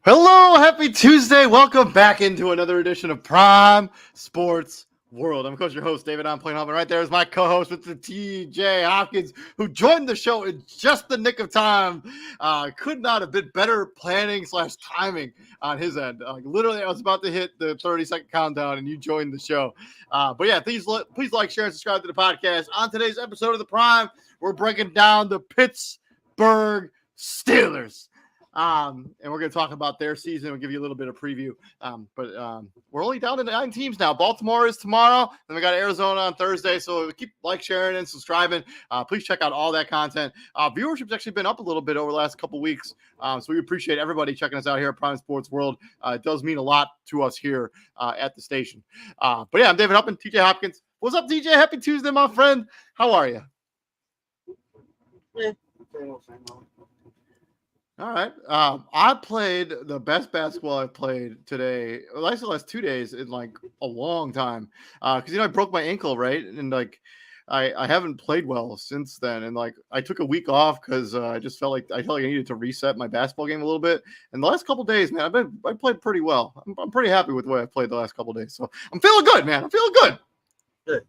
Hello, happy Tuesday. Welcome back into another edition of Prime Sports World. I'm, of course, your host, David. I'm playing Hoffman. Right there is my co-host, Mr. TJ Hopkins, who joined the show in just the nick of time. Could not have been better planning / timing on his end. Literally, I was about to hit the 30-second countdown, and you joined the show. But yeah, please like, share, and subscribe to the podcast. On today's episode of the Prime, we're breaking down the Pittsburgh Steelers. And we're going to talk about their season. We'll give you a little bit of preview. But we're only down to 9 teams now. Baltimore is tomorrow. Then we got Arizona on Thursday. So keep sharing, and subscribing. Please check out all that content. Viewership's actually been up a little bit over the last couple weeks. So we appreciate everybody checking us out here at Prime Sports World. It does mean a lot to us here at the station. But yeah, I'm David Huppman, TJ Hopkins. What's up, TJ? Happy Tuesday, my friend. How are you? All right. I played the best basketball I've played today, the last 2 days in like a long time. Because I broke my ankle, right? And I haven't played well since then, and like I took a week off because I just felt like I needed to reset my basketball game a little bit. And the last couple of days, man, I played pretty well. I'm pretty happy with the way I played the last couple of days, so I'm feeling good, man. I'm feeling good. Good.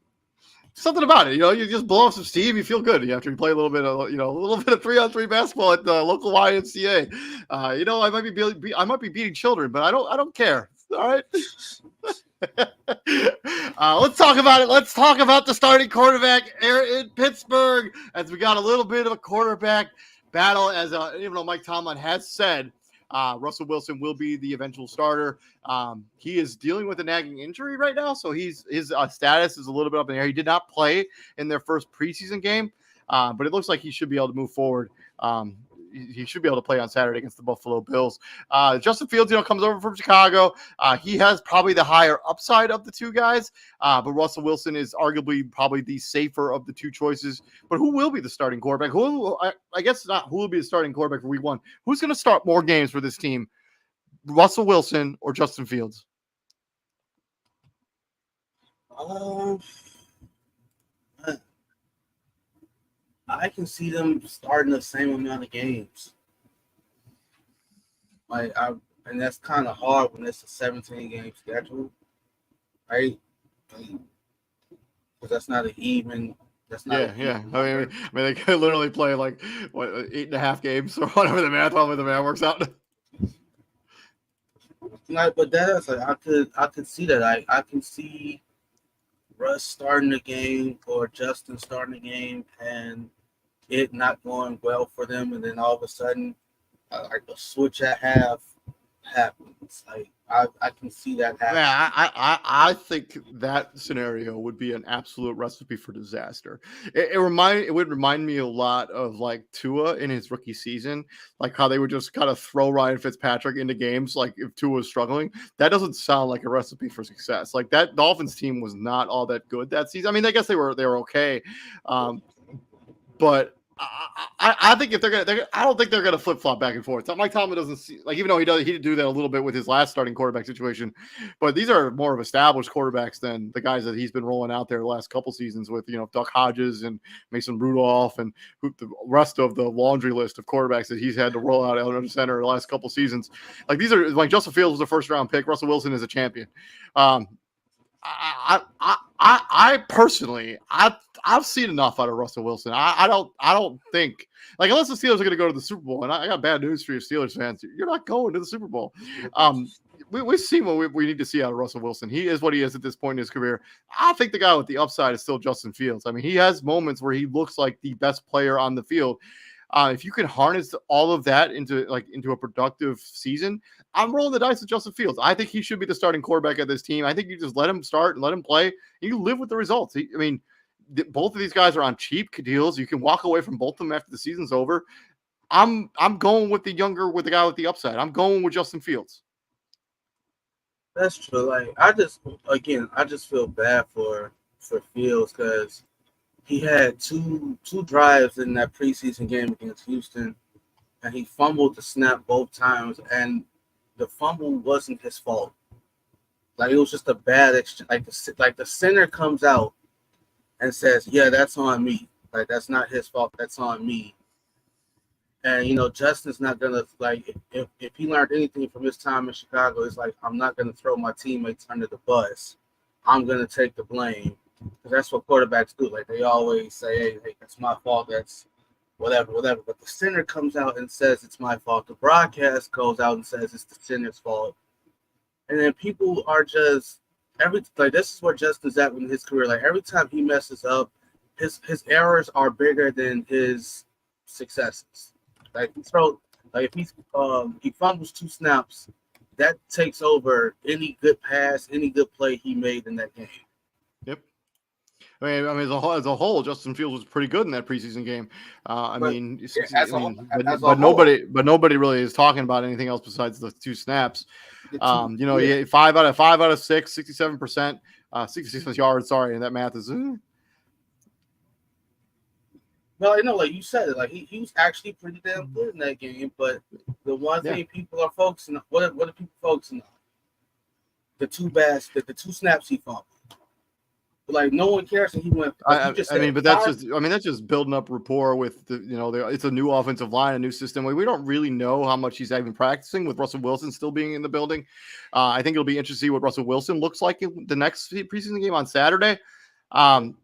Something about it, you just blow off some steam. You feel good after you play a little bit of, a little bit of 3-on-3 basketball at the local YMCA. I might be beating children, but I don't care. All right. Let's talk about it. Let's talk about the starting quarterback in Pittsburgh, as we got a little bit of a quarterback battle. As even though Mike Tomlin has said Russell Wilson will be the eventual starter. He is dealing with a nagging injury right now, so his status is a little bit up in the air. He did not play in their first preseason game, but it looks like he should be able to move forward. He should be able to play on Saturday against the Buffalo Bills. Justin Fields, comes over from Chicago. He has probably the higher upside of the two guys, but Russell Wilson is arguably probably the safer of the two choices. But who will be the starting quarterback? I guess not who will be the starting quarterback for week 1. Who's going to start more games for this team? Russell Wilson or Justin Fields? I can see them starting the same amount of games. And that's kind of hard when it's a 17-game schedule, right? Because that's not an even. That's not. Yeah. I mean, they could literally play like 8.5 games or whatever the math works out. But that's I could see that. I can see Russ starting the game or Justin starting the game and it not going well for them, and then all of a sudden, like a switch at half happens. Like I can see that happen. Yeah, I think that scenario would be an absolute recipe for disaster. It would remind me a lot of like Tua in his rookie season, like how they would just kind of throw Ryan Fitzpatrick into games, like if Tua was struggling. That doesn't sound like a recipe for success. Like that Dolphins team was not all that good that season. I mean, I guess they were okay, but I think if I don't think they're gonna flip flop back and forth. Mike Tomlin doesn't see, like, even though he did do that a little bit with his last starting quarterback situation, but these are more of established quarterbacks than the guys that he's been rolling out there the last couple seasons with, Duck Hodges and Mason Rudolph and the rest of the laundry list of quarterbacks that he's had to roll out under center the last couple seasons. Like these are like Justin Fields was a first round pick. Russell Wilson is a champion. I personally, I've seen enough out of Russell Wilson. I don't think, like, unless the Steelers are going to go to the Super Bowl, and I got bad news for you Steelers fans, you're not going to the Super Bowl. We've seen what we need to see out of Russell Wilson. He is what he is at this point in his career. I think the guy with the upside is still Justin Fields. I mean, he has moments where he looks like the best player on the field. If you can harness all of that into a productive season, I'm rolling the dice with Justin Fields. I think he should be the starting quarterback of this team. I think you just let him start and let him play. And you live with the results. Both of these guys are on cheap deals. You can walk away from both of them after the season's over. I'm going with the guy with the upside. I'm going with Justin Fields. That's true. Like I just feel bad for Fields because he had two drives in that preseason game against Houston, and he fumbled the snap both times, and the fumble wasn't his fault. Like it was just a bad exchange. Like the center comes out and says, "Yeah, that's on me. Like that's not his fault. That's on me." And Justin's not gonna, like, if he learned anything from his time in Chicago, it's like, I'm not gonna throw my teammates under the bus. I'm gonna take the blame. Because that's what quarterbacks do. Like they always say, hey, that's my fault. That's whatever. But the center comes out and says it's my fault. The broadcast goes out and says it's the center's fault. And then people are just this is where Justin's at in his career. Like every time he messes up, his errors are bigger than his successes. Like if he fumbles 2 snaps, that takes over any good pass, any good play he made in that game. Yep. I mean, as a whole, Justin Fields was pretty good in that preseason game. Nobody really is talking about anything else besides the 2 snaps. He had 5 out of 6, 67%, 66 yards. Sorry, and that math is. Well, like you said, like he was actually pretty damn good in that game. But the one thing people are focusing on, what are people focusing on? The 2 snaps he fumbled. like no one cares that he went. Like you just I mean, said, but that's just building up rapport with it's a new offensive line, a new system. We don't really know how much he's even practicing with Russell Wilson still being in the building. I think it'll be interesting to see what Russell Wilson looks like in the next preseason game on Saturday. I'm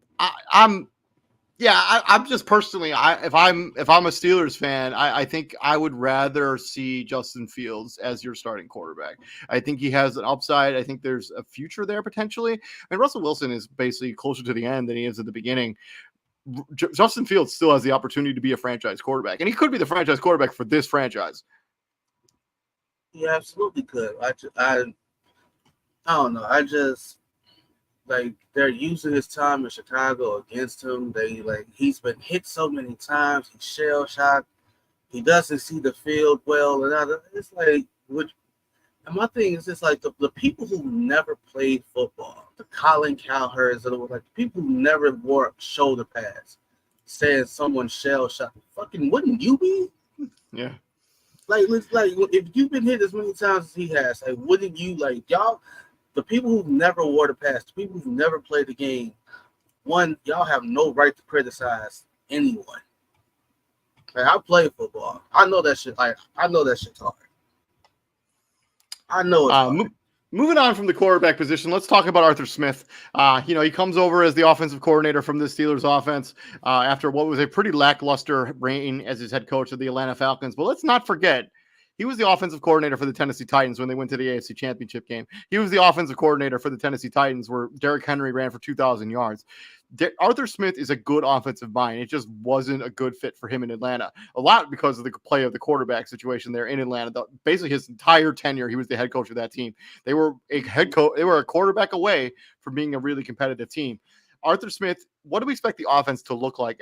just personally, if I'm a Steelers fan, I think I would rather see Justin Fields as your starting quarterback. I think he has an upside. I think there's a future there potentially. I mean, Russell Wilson is basically closer to the end than he is at the beginning. Justin Fields still has the opportunity to be a franchise quarterback, and he could be the franchise quarterback for this franchise. He absolutely could. I don't know. I just like they're using his time in Chicago against him. He's been hit so many times. He's shell shocked. He doesn't see the field well, and it's like, and my thing is, it's like the people who never played football, the Colin Cowherds, the people who never wore shoulder pads, saying someone shell shocked. Fucking wouldn't you be? Yeah. Like if you've been hit as many times as he has, like wouldn't you y'all? The people who never wore the pads, the people who never played the game, y'all have no right to criticize anyone. Like, I play football. I know that shit. I know that shit's hard. I know it's hard. Moving on from the quarterback position, let's talk about Arthur Smith. He comes over as the offensive coordinator from the Steelers offense after what was a pretty lackluster reign as his head coach of the Atlanta Falcons. But let's not forget, he was the offensive coordinator for the Tennessee Titans when they went to the AFC Championship game. He was the offensive coordinator for the Tennessee Titans where Derrick Henry ran for 2,000 yards. Arthur Smith is a good offensive mind. It just wasn't a good fit for him in Atlanta. A lot because of the play of the quarterback situation there in Atlanta. Basically, his entire tenure, he was the head coach of that team. They were a quarterback away from being a really competitive team. Arthur Smith, what do we expect the offense to look like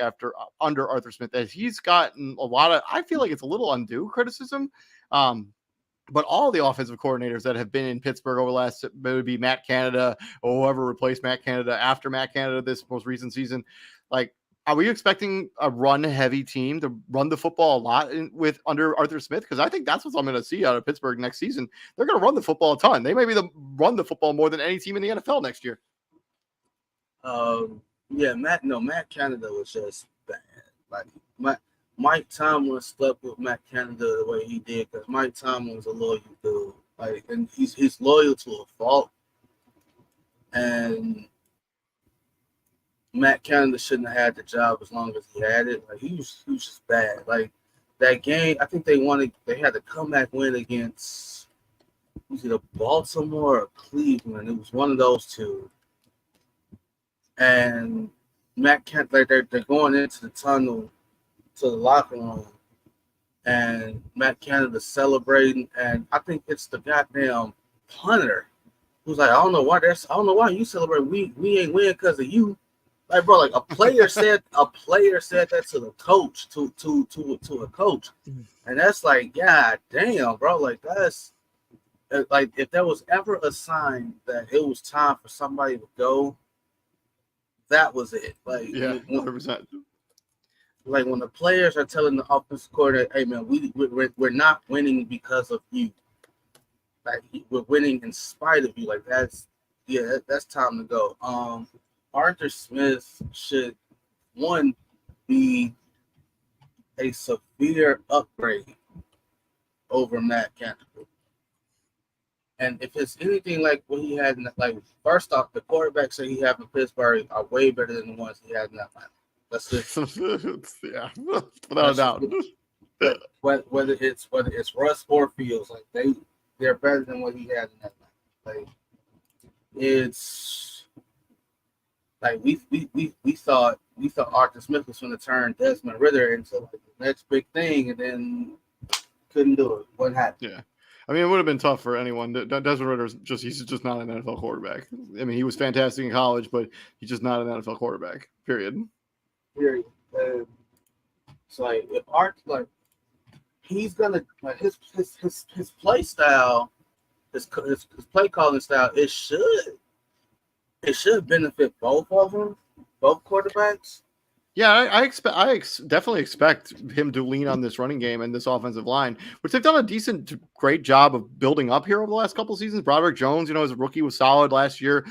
under Arthur Smith? As he's gotten a lot of, I feel like it's a little undue criticism. But all the offensive coordinators that have been in Pittsburgh over the last, it would be Matt Canada or whoever replaced Matt Canada after Matt Canada this most recent season. Are we expecting a run-heavy team to run the football a lot under Arthur Smith? Because I think that's what I'm going to see out of Pittsburgh next season. They're going to run the football a ton. They may run the football more than any team in the NFL next year. Matt Canada was just bad. Mike Tomlin slept with Matt Canada the way he did because Mike Tomlin was a loyal dude. And he's loyal to a fault. And Matt Canada shouldn't have had the job as long as he had it. He was just bad. That game, I think they had a comeback win against either Baltimore or Cleveland. It was one of those two. And Matt Canada, they're going into the tunnel to the locker room, and Matt Canada celebrating, and I think it's the goddamn punter who's like, I don't know why you celebrate. We ain't win because of you. Bro, a player said that to the coach, to a coach, and that's god damn, bro. That's if there was ever a sign that it was time for somebody to go, that was it. 100%. When the players are telling the offensive coordinator, "Hey man, we're not winning because of you. We're winning in spite of you." That's time to go. Arthur Smith should be a severe upgrade over Matt Canada. And if it's anything like what he had, first off, the quarterbacks that he had in Pittsburgh are way better than the ones he had in Atlanta. That's it. Yeah, without a doubt. Whether it's Russ or Fields, they're better than what he had in Atlanta. It's we thought Arthur Smith was going to turn Desmond Ridder into the next big thing, and then couldn't do it. What happened? Yeah. I mean, it would have been tough for anyone. Desmond Ridder he's just not an NFL quarterback. I mean, he was fantastic in college, but he's just not an NFL quarterback. Period. It's if Art he's gonna his play style, his play calling style, it should benefit both of them, both quarterbacks. Yeah, definitely expect him to lean on this running game and this offensive line, which they've done a great job of building up here over the last couple of seasons. Broderick Jones, as a rookie, was solid last year.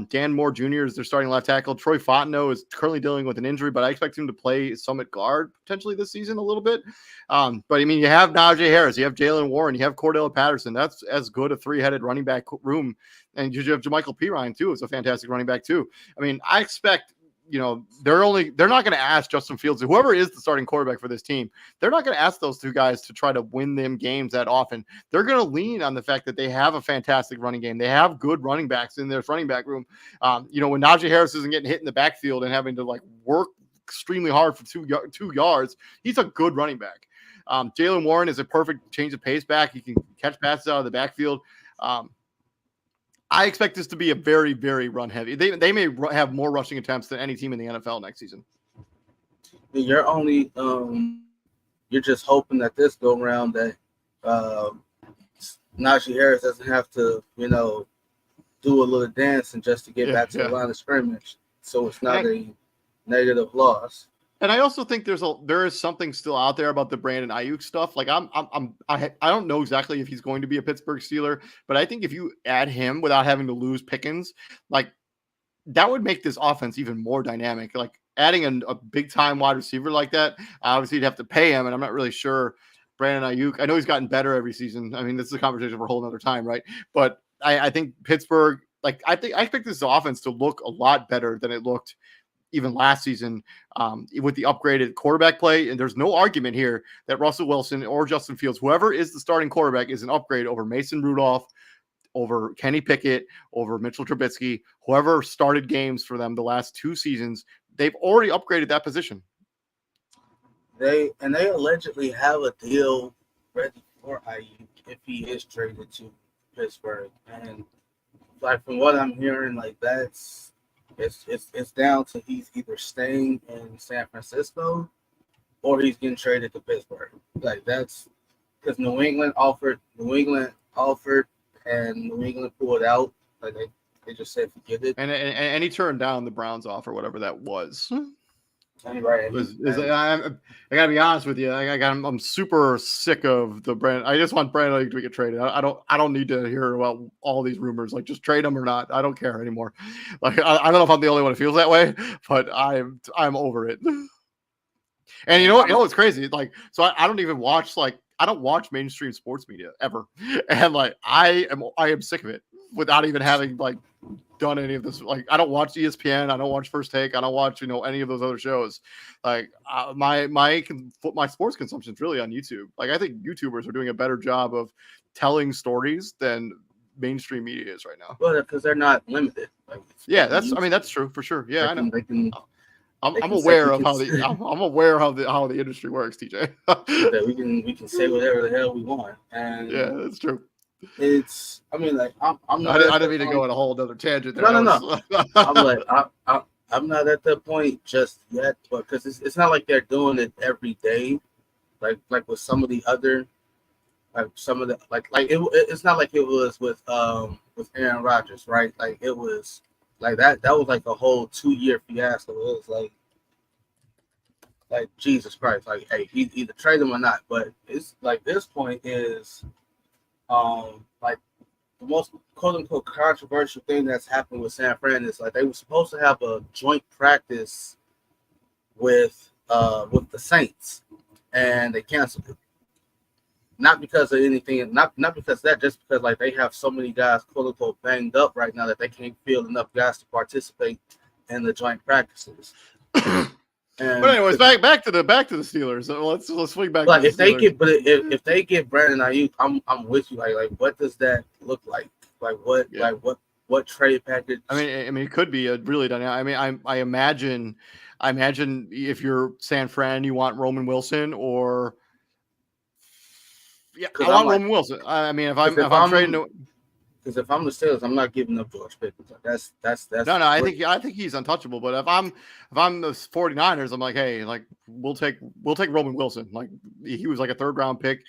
Dan Moore Jr. is their starting left tackle. Troy Fontenot is currently dealing with an injury, but I expect him to play some at guard potentially this season a little bit. But I mean, you have Najee Harris, you have Jalen Warren, you have Cordell Patterson. That's as good a three-headed running back room, and you have JaMychal Pirine too. Is a fantastic running back too. I mean, I expect. They're not going to ask Justin Fields, whoever is the starting quarterback for this team, they're not going to ask those two guys to try to win them games that often. They're going to lean on the fact that they have a fantastic running game. They have good running backs in their running back room. When Najee Harris isn't getting hit in the backfield and having to work extremely hard for 2 yards, he's a good running back. Jalen Warren is a perfect change of pace back. He can catch passes out of the backfield. I expect this to be a very, very run heavy. They may have more rushing attempts than any team in the NFL next season. You're only you're just hoping that this go around that Najee Harris doesn't have to do a little dancing just to get back to the line of scrimmage, so it's not a negative loss. And I also think there is something still out there about the Brandon Ayuk stuff. Like I don't know exactly if he's going to be a Pittsburgh Steeler, but I think if you add him without having to lose Pickens, that would make this offense even more dynamic. Like adding a big time wide receiver like that, obviously you'd have to pay him, and I'm not really sure Brandon Ayuk. I know he's gotten better every season. I mean, this is a conversation for a whole other time, right? But I think Pittsburgh, I expect this offense to look a lot better than it looked even last season with the upgraded quarterback play. And there's no argument here that Russell Wilson or Justin Fields, whoever is the starting quarterback, is an upgrade over Mason Rudolph, over Kenny Pickett, over Mitchell Trubisky, whoever started games for them the last 2 seasons. They've already upgraded that position. They allegedly have a deal ready for Ayuk if he is traded to Pittsburgh. And from what I'm hearing, that's it's down to he's either staying in San Francisco or he's getting traded to Pittsburgh. That's because New England offered, and New England pulled out. They just said forget it. And he turned down the Browns offer, whatever that was. Right. I gotta be honest with you. I'm super sick of the brand. I just want Brandon to get traded. I don't need to hear about all these rumors. Just trade him or not. I don't care anymore. I don't know if I'm the only one who feels that way, but I'm over it. And you know what's crazy? So I don't even watch I don't watch mainstream sports media ever, and I am sick of it without even having done any of this. I don't watch ESPN, I don't watch First Take, I don't watch any of those other shows. My sports consumption is really on YouTube. I think YouTubers are doing a better job of telling stories than mainstream media is right now. Well, because they're not limited. That's true for sure. Yeah, I know. I'm aware of how the industry works, TJ. we can say whatever the hell we want, and yeah, that's true. It's, I'm not. I didn't mean to go on a whole other tangent. No. I'm not at that point just yet, but because it's not like they're doing it every day, like with some of the other, it's not like it was with Aaron Rodgers, right? It was that was a whole 2-year fiasco. It was Jesus Christ, hey, he either trade him or not. But it's this point is the most quote unquote controversial thing that's happened with San Fran is they were supposed to have a joint practice with the Saints, and they canceled it. Not because of anything, not because of that, just because they have so many guys quote unquote banged up right now that they can't field enough guys to participate in the joint practices. But anyways, back to the Steelers. Let's swing back. If they get Brandon Ayuk, I'm with you. What does that look like? What trade package? I mean, it could be a really dynamic. I mean, I imagine if you're San Fran, you want Roman Wilson or. Yeah, I want Roman Wilson. I mean, if I'm trading, because if I'm the Steelers, I'm not giving up George Pickens. That's no. I think he's untouchable. But if I'm the 49ers, I'm hey, we'll take Roman Wilson. He was a 3rd round pick.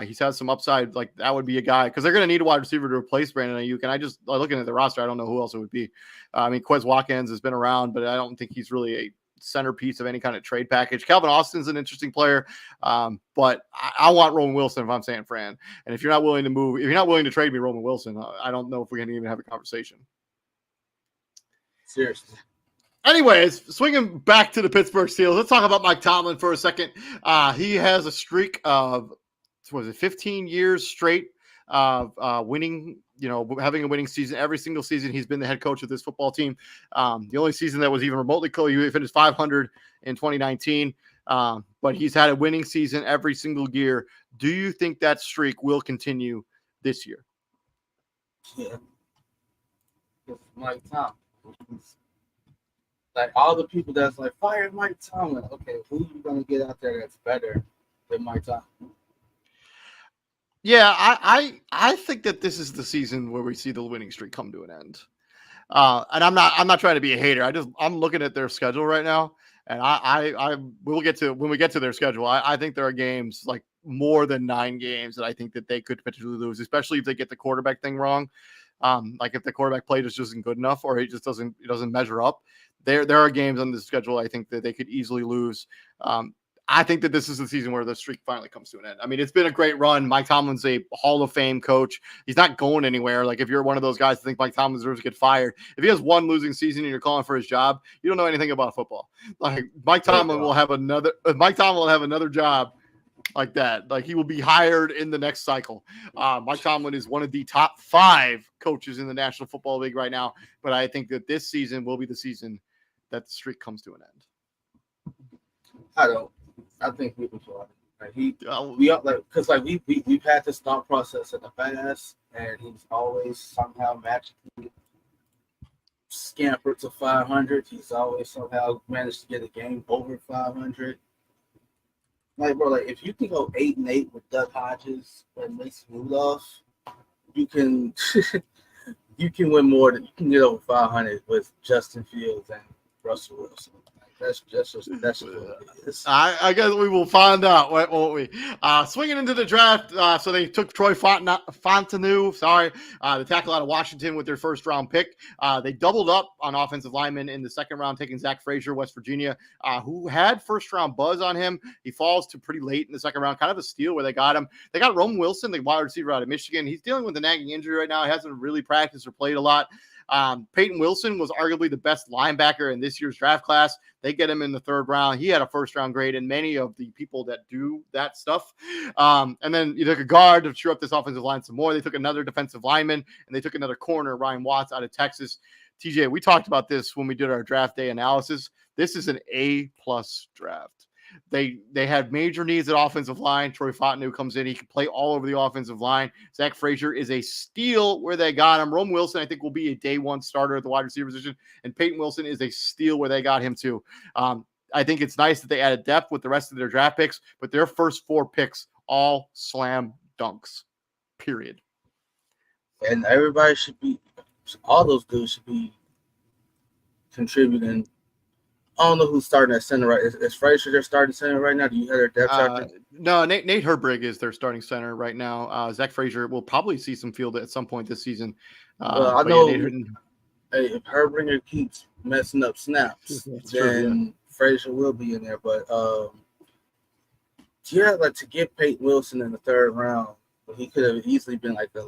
He's had some upside. That would be a guy because they're going to need a wide receiver to replace Brandon Ayuk. And I just looking at the roster, I don't know who else it would be. I mean, Quez Watkins has been around, but I don't think he's really centerpiece of any kind of trade package. Calvin Austin's an interesting player, but I want Roman Wilson if I'm San Fran. And if you're not willing to trade me Roman Wilson, I don't know if we can even have a conversation. Seriously. Anyways, swinging back to the Pittsburgh Steelers, let's talk about Mike Tomlin for a second. He has a streak of 15 years straight of winning, having a winning season. Every single season he's been the head coach of this football team. The only season that was even remotely close, he finished 500 in 2019, but he's had a winning season every single year. Do you think that streak will continue this year? Yeah. It's Mike Tomlin. Like all the people that's like, fire Mike Tomlin. Okay, who you gonna get out there that's better than Mike Tomlin? Yeah, I think that this is the season where we see the winning streak come to an end. And I'm not trying to be a hater. I'm looking at their schedule right now, and when we get to their schedule, I think there are games, like more than 9 games, that I think that they could potentially lose, especially if they get the quarterback thing wrong. Like if the quarterback play just isn't good enough, or it doesn't measure up. There are games on the schedule I think that they could easily lose. I think that this is the season where the streak finally comes to an end. I mean, it's been a great run. Mike Tomlin's a Hall of Fame coach. He's not going anywhere. Like if you're one of those guys that think Mike Tomlin deserves to get fired, if he has one losing season and you're calling for his job, you don't know anything about football. Like Mike Tomlin will have another job like that. Like he will be hired in the next cycle. Mike Tomlin is one of the top 5 coaches in the National Football League right now. But I think that this season will be the season that the streak comes to an end. I think we can fly. Like we've had this thought process in the past, and he's always somehow magically scampered to 500. He's always somehow managed to get a game over 500. Like bro, like if you can go 8-8 with Doug Hodges and Mason Rudolph, you can win more than you can get over 500 with Justin Fields and Russell Wilson. That's just what it is. I guess we will find out, won't we? Swinging into the draft, so they took Troy Fontenot, the tackle out of Washington with their first-round pick. They doubled up on offensive linemen in the second round, taking Zach Frazier, West Virginia, who had first-round buzz on him. He falls to pretty late in the second round, kind of a steal where they got him. They got Roman Wilson, the wide receiver out of Michigan. He's dealing with a nagging injury right now. He hasn't really practiced or played a lot. Peyton Wilson was arguably the best linebacker in this year's draft class. They get him in the third round. He had a first-round grade in many of the people that do that stuff. And then you took a guard to cheer up this offensive line some more. They took another defensive lineman, and they took another corner, Ryan Watts, out of Texas. TJ, we talked about this when we did our draft day analysis. This is an A-plus draft. They had major needs at offensive line. Troy Fontenot comes in. He can play all over the offensive line. Zach Frazier is a steal where they got him. Roman Wilson, I think, will be a day one starter at the wide receiver position. And Peyton Wilson is a steal where they got him too. I think it's nice that they added depth with the rest of their draft picks, but their first 4 picks, all slam dunks, period. And everybody should be, all those dudes should be contributing. I don't know who's starting at center right. Is Frazier their starting center right now? Do you have their depth chart? No, Nate Herbrig is their starting center right now. Zach Frazier will probably see some field at some point this season. I know if Herbringer keeps messing up snaps, then Frazier will be in there. But like to get Peyton Wilson in the third round, he could have easily been like a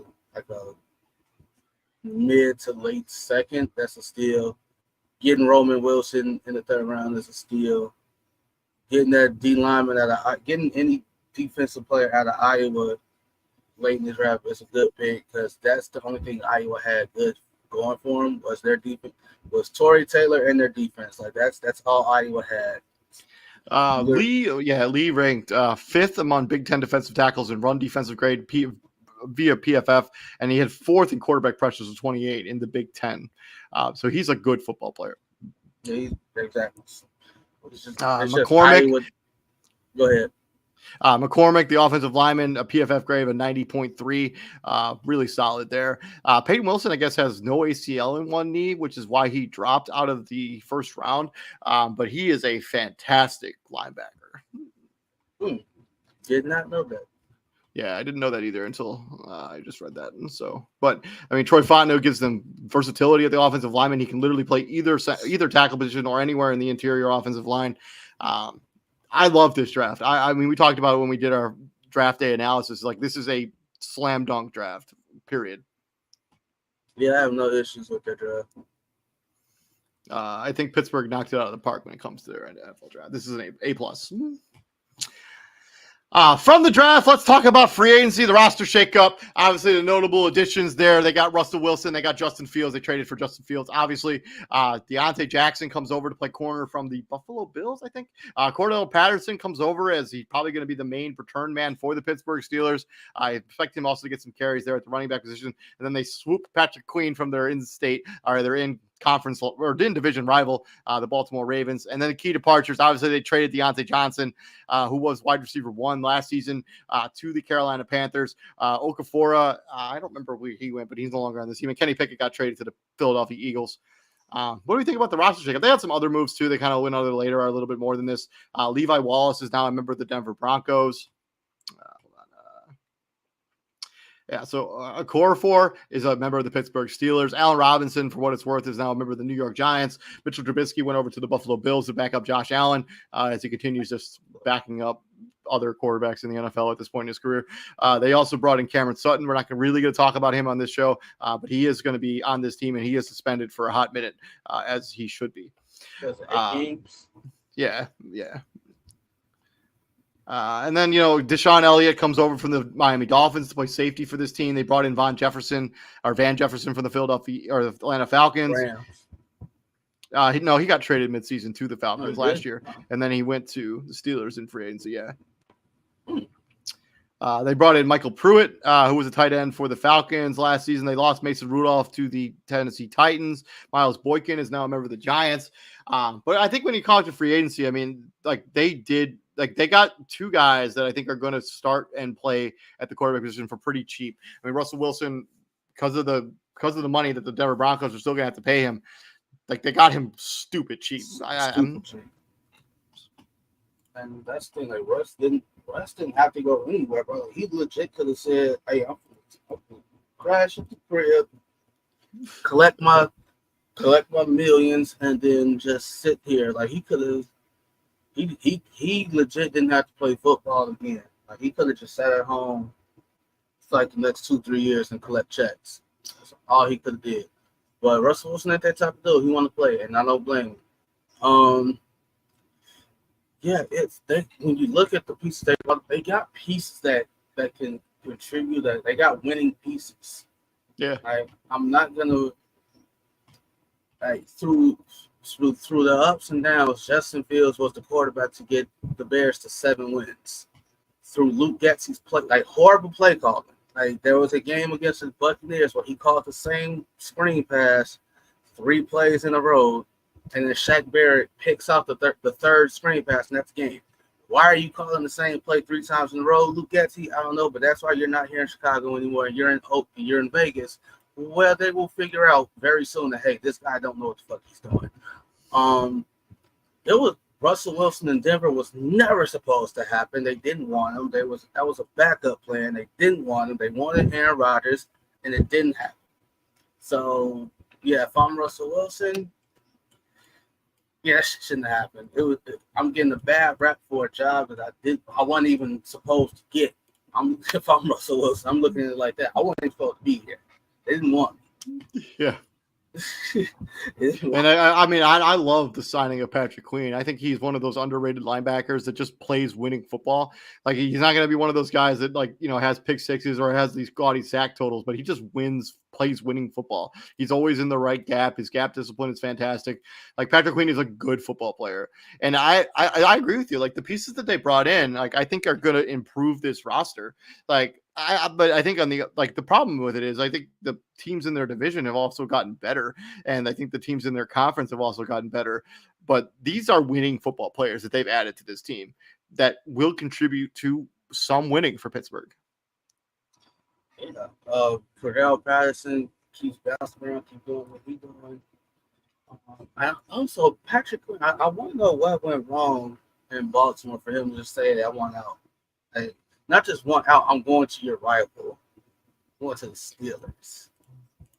mid to late second. That's a steal. Getting Roman Wilson in the third round is a steal. Getting that D lineman getting any defensive player out of Iowa late in the draft is a good pick because that's the only thing Iowa had good going for them was their defense, was Torrey Taylor and their defense. Like that's all Iowa had. Lee ranked 5th among Big Ten defensive tackles in run defensive grade via PFF, and he had 4th in quarterback pressures with 28 in the Big Ten. So he's a good football player. Yeah, exactly. McCormick. Go ahead. McCormick, the offensive lineman, a PFF grade of 90.3. Really solid there. Peyton Wilson, I guess, has no ACL in one knee, which is why he dropped out of the first round. But he is a fantastic linebacker. Did not know that. Yeah, I didn't know that either until I just read that. And so, but I mean, Troy Fontenot gives them versatility at the offensive lineman. He can literally play either tackle position or anywhere in the interior offensive line. Um, I love this draft. I mean, we talked about it when we did our draft day analysis. Like, this is a slam dunk draft, period. Yeah, I have no issues with that draft. I think Pittsburgh knocked it out of the park when it comes to their NFL draft. This is an A plus. From the draft, let's talk about free agency, the roster shakeup. Obviously, the notable additions there. They got Russell Wilson. They got Justin Fields. They traded for Justin Fields. Obviously, Deontay Jackson comes over to play corner from the Buffalo Bills, I think. Cordell Patterson comes over as he's probably going to be the main return man for the Pittsburgh Steelers. I expect him also to get some carries there at the running back position. And then they swoop Patrick Queen from their in-state, or their in-conference or in-division rival, the Baltimore Ravens. And then the key departures, obviously, they traded Deontay Johnson, who was wide receiver 1 last season, to the Carolina Panthers. Okafor, I don't remember where he went, but he's no longer on this team. And Kenny Pickett got traded to the Philadelphia Eagles. What do we think about the roster shakeup? They had some other moves too. They kind of went on later, a little bit more than this. Levi Wallace is now a member of the Denver Broncos. Yeah, so Okorafor is a member of the Pittsburgh Steelers. Allen Robinson, for what it's worth, is now a member of the New York Giants. Mitchell Trubisky went over to the Buffalo Bills to back up Josh Allen as he continues just backing up other quarterbacks in the NFL at this point in his career. They also brought in Cameron Sutton. We're not really going to talk about him on this show, but he is going to be on this team, and he is suspended for a hot minute, as he should be. Yeah. And then, Deshaun Elliott comes over from the Miami Dolphins to play safety for this team. They brought in Van Jefferson from the Philadelphia or the Atlanta Falcons. He got traded midseason to the Falcons last year, and then he went to the Steelers in free agency. Yeah. They brought in Michael Pruitt, who was a tight end for the Falcons last season. They lost Mason Rudolph to the Tennessee Titans. Miles Boykin is now a member of the Giants. But I think when you call it to free agency, I mean, they got 2 guys that I think are going to start and play at the quarterback position for pretty cheap. I mean, Russell Wilson, because of the money that the Denver Broncos are still going to have to pay him, like, they got him stupid cheap. Cheap. And that's the thing, like, Russ didn't have to go anywhere, bro. He legit could have said, "Hey, I'm gonna crash at the crib, collect my millions, and then just sit here." Like, he could have. He legit didn't have to play football again. Like, he could have just sat at home for like the next 2-3 years and collect checks. That's all he could have did. But Russell Wilson ain't that type of dude. He want to play, and I don't blame him. Yeah, when you look at the pieces they got pieces that can contribute. That they got winning pieces. Yeah, I'm not gonna through the ups and downs. Justin Fields was the quarterback to get the Bears to 7 wins. Through Luke Getsy's horrible play calling. Like, there was a game against the Buccaneers where he called the same screen pass 3 plays in a row, and then Shaq Barrett picks off the third screen pass, and that's the game. Why are you calling the same play 3 times in a row, Luke Getsy? I don't know, but that's why you're not here in Chicago anymore. You're in Oakland. You're in Vegas. Well, they will figure out very soon that, hey, this guy don't know what the fuck he's doing. It was Russell Wilson in Denver was never supposed to happen. They didn't want him. That was a backup plan. They didn't want him. They wanted Aaron Rodgers, and it didn't happen. So, yeah, if I'm Russell Wilson, yeah, that shit shouldn't have happened. I'm getting a bad rap for a job that I wasn't even supposed to get. If I'm Russell Wilson, I'm looking at it like that. I wasn't even supposed to be here. They didn't want me. Yeah. And I love the signing of Patrick Queen. I think he's one of those underrated linebackers that just plays winning football. Like, he's not going to be one of those guys that, like, has pick sixes or has these gaudy sack totals, but he just plays winning football. He's always in the right gap. His gap discipline is fantastic. Like, Patrick Queen is a good football player. And I agree with you. Like, the pieces that they brought in, like, I think are going to improve this roster. Like, but I think the problem with it is I think the teams in their division have also gotten better, and I think the teams in their conference have also gotten better. But these are winning football players that they've added to this team that will contribute to some winning for Pittsburgh. Yeah, Cordell Patterson keeps bouncing around, keep doing what he's doing. Also, Patrick Quinn, I want to know what went wrong in Baltimore for him to just say that I want out. not just one out. I'm going to your rival. I'm going to the Steelers.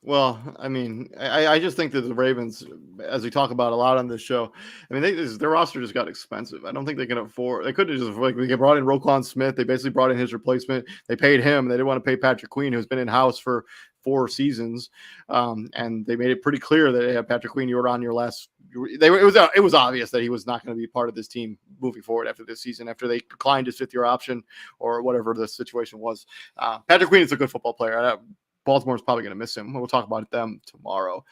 Well, I mean, I just think that the Ravens, as we talk about a lot on this show, I mean, their roster just got expensive. I don't think they can afford. They couldn't just like they brought in Roquan Smith. They basically brought in his replacement. They paid him. They didn't want to pay Patrick Queen, who's been in house for 4 seasons, and they made it pretty clear that hey, Patrick Queen, you were on your last. It was obvious that he was not going to be part of this team moving forward after this season, after they declined his 5th-year option or whatever the situation was. Patrick Queen is a good football player. Baltimore's probably going to miss him. We'll talk about them tomorrow.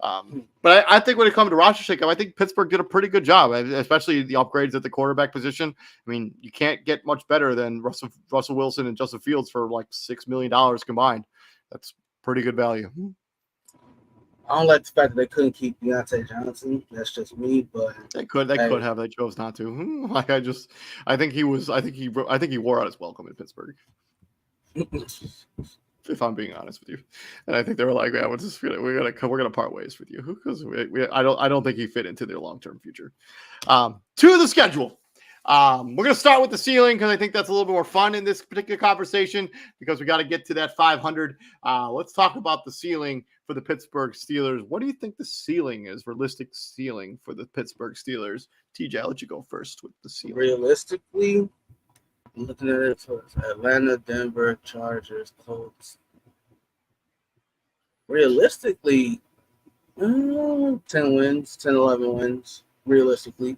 But I think when it comes to roster shakeup, I think Pittsburgh did a pretty good job, especially the upgrades at the quarterback position. I mean, you can't get much better than Russell Wilson and Justin Fields for like $6 million combined. That's pretty good value. I don't like the fact that they couldn't keep Deontay Johnson. That's just me, but They could have. They chose not to. Like I think he wore out his welcome in Pittsburgh. If I'm being honest with you, and I think they were like, "Yeah, we're gonna part ways with you," because I don't think he fit into their long-term future. To the schedule, we're gonna start with the ceiling because I think that's a little bit more fun in this particular conversation because we got to get to that 500. Let's talk about the ceiling for the Pittsburgh Steelers. What do you think the ceiling is? Realistic ceiling for the Pittsburgh Steelers? TJ, I'll let you go first with the ceiling. Realistically. Looking at it, so it's Atlanta, Denver, Chargers, Colts. Realistically, 10 wins, 10, 11 wins, realistically.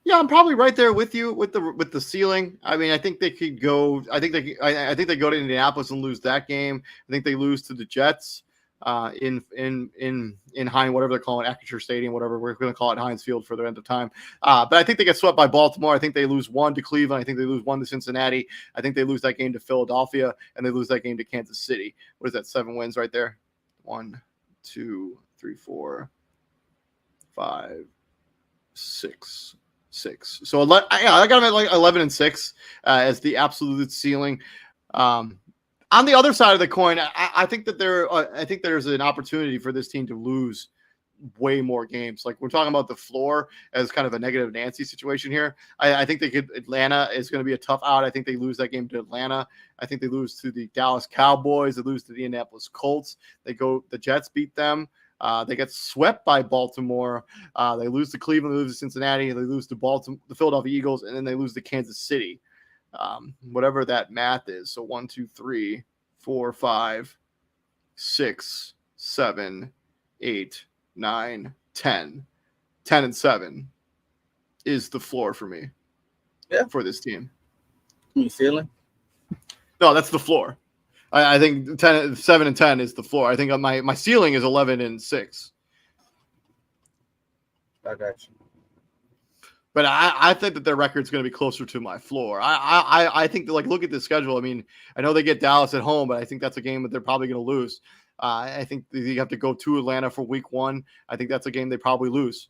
Yeah, I'm probably right there with you with the ceiling. I mean, I think they could go. I think they go to Indianapolis and lose that game. I think they lose to the Jets in Heinz, whatever they're calling Acrisure Stadium, whatever we're going to call it, Heinz Field for the end of time. But I think they get swept by Baltimore. I think they lose 1 to Cleveland. I think they lose 1 to Cincinnati. I think they lose that game to Philadelphia, and they lose that game to Kansas City. What is that? 7 wins right there. 1, 2, 3, 4, 5, 6. So I got them at like 11-6 as the absolute ceiling. On the other side of the coin, I think that there's an opportunity for this team to lose way more games. Like we're talking about the floor as kind of a negative Nancy situation here. I think Atlanta is going to be a tough out. I think they lose that game to Atlanta. I think they lose to the Dallas Cowboys. They lose to the Indianapolis Colts. The Jets beat them. They get swept by Baltimore. They lose to Cleveland. They lose to Cincinnati. They lose to the Philadelphia Eagles, and then they lose to Kansas City. Whatever that math is. So 1, 2, 3, 4, 5, 6, 7, 8, 9, 10. 10-7 is the floor for me. Yeah. For this team. You ceiling? No, that's the floor. I think 7-10 is the floor. I think my ceiling is 11-6. I got you. But I think that their record's going to be closer to my floor. I think that, like, look at the schedule. I mean, I know they get Dallas at home, but I think that's a game that they're probably going to lose. I think you have to go to Atlanta for week 1. I think that's a game they probably lose,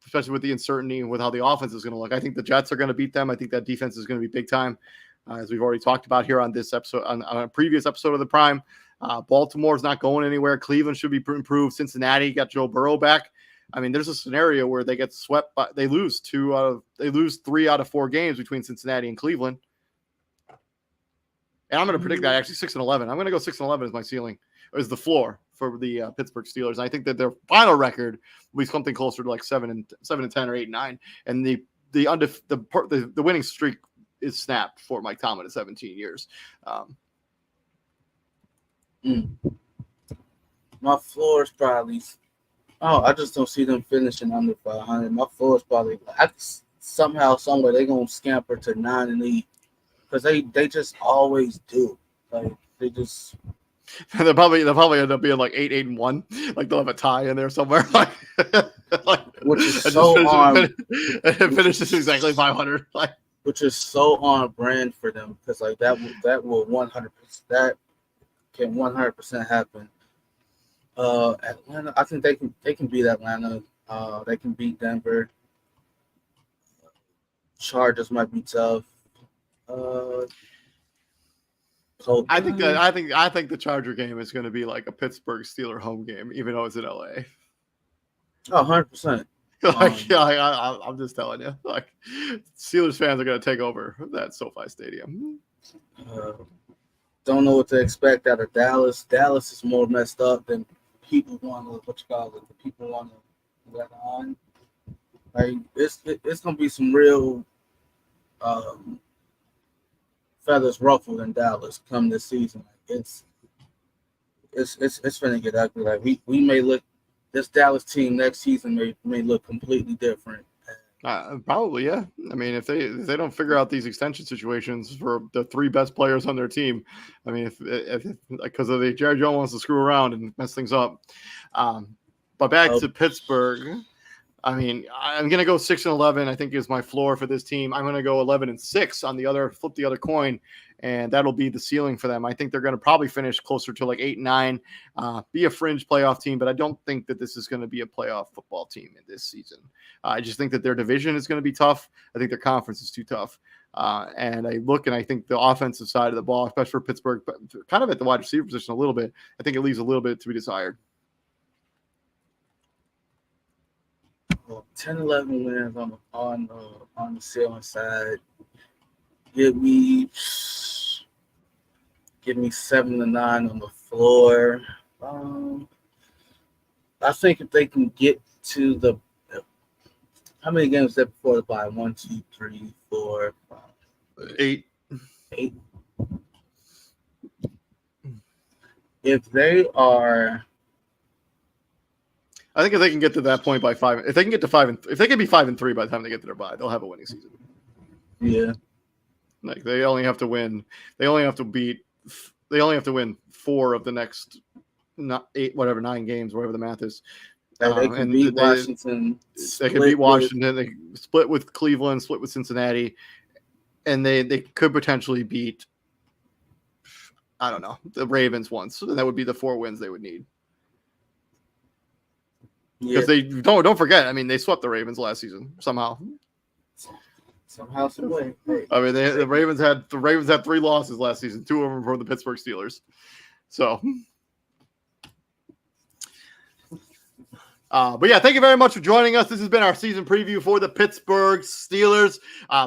especially with the uncertainty and with how the offense is going to look. I think the Jets are going to beat them. I think that defense is going to be big time, as we've already talked about here on this episode, on a previous episode of the Prime. Baltimore's not going anywhere. Cleveland should be improved. Cincinnati got Joe Burrow back. I mean, there's a scenario where they get swept, but they lose 3 out of 4 games between Cincinnati and Cleveland. And I'm going to predict that actually 6-11. I'm going to go 6-11 as my ceiling, is the floor for the Pittsburgh Steelers. And I think that their final record will be something closer to like 7-10 or 8-9. And the winning streak is snapped for Mike Tomlin at 17 years. My floor is probably. Oh, I just don't see them finishing under 500. My floor is probably somehow, somewhere they're gonna scamper to 9-8 because they just always do. Like they just. they'll probably end up being like 8-1. Like they'll have a tie in there somewhere. Which is so on. It finishes exactly 500. Which is so on brand for them because like that will 100%, that can 100% happen. Atlanta, I think they can beat Atlanta. They can beat Denver. Chargers might be tough. I think the Charger game is going to be like a Pittsburgh Steeler home game, even though it's in LA. Oh, 100%. I'm just telling you, like, Steelers fans are going to take over that SoFi Stadium. Don't know what to expect out of Dallas. Dallas is more messed up than people want to, the people want to let on. Like, it's going to be some real feathers ruffled in Dallas come this season. It's going to get ugly. Like, we may look, this Dallas team next season may look completely different. Probably, yeah. I mean, if they don't figure out these extension situations for the three best players on their team, I mean, if because Jerry Jones wants to screw around and mess things up. But back to Pittsburgh. I mean, I'm going to go 6-11. I think is my floor for this team. I'm going to go 11-6 on the other, flip the other coin, and that'll be the ceiling for them. I think they're going to probably finish closer to like 8-9, be a fringe playoff team, but I don't think that this is going to be a playoff football team in this season. I just think that their division is going to be tough. I think their conference is too tough. And I look and I think the offensive side of the ball, especially for Pittsburgh, but kind of at the wide receiver position a little bit, I think it leaves a little bit to be desired. 10-11 wins on the ceiling side. Give me 7-9 on the floor. I think if they can get to the, how many games is that before the bye? 1, 2, 3, 4, 5, 8. If they are, I think if they can get to that point by 5, if they can get to 5, if they can be 5-3 by the time they get to their bye, they'll have a winning season. Yeah. Like they only have to win. They only have to win 4 of the next 9 games, whatever the math is. They can beat Washington. They can beat Washington. They split with Cleveland, split with Cincinnati, and they could potentially beat, I don't know, the Ravens once. And that would be the 4 wins they would need. Because they don't forget. I mean, they swept the Ravens last season somehow. Somehow, some way. I mean, the Ravens had 3 losses last season. 2 of them from the Pittsburgh Steelers. So, but yeah, thank you very much for joining us. This has been our season preview for the Pittsburgh Steelers.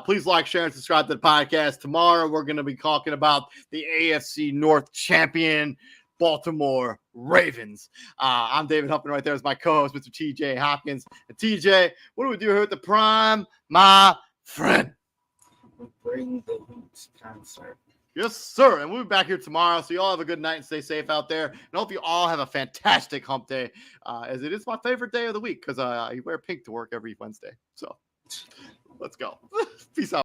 Please like, share, and subscribe to the podcast. Tomorrow, we're going to be talking about the AFC North champion, Baltimore Ravens. I'm David Huffman. Right there is my co-host, Mr. TJ Hopkins. And TJ, what do we do here at the Prime, my friend? We bring the Hoots concert. Yes, sir. And we'll be back here tomorrow. So you all have a good night and stay safe out there. And I hope you all have a fantastic hump day, as it is my favorite day of the week because I wear pink to work every Wednesday. So let's go. Peace out.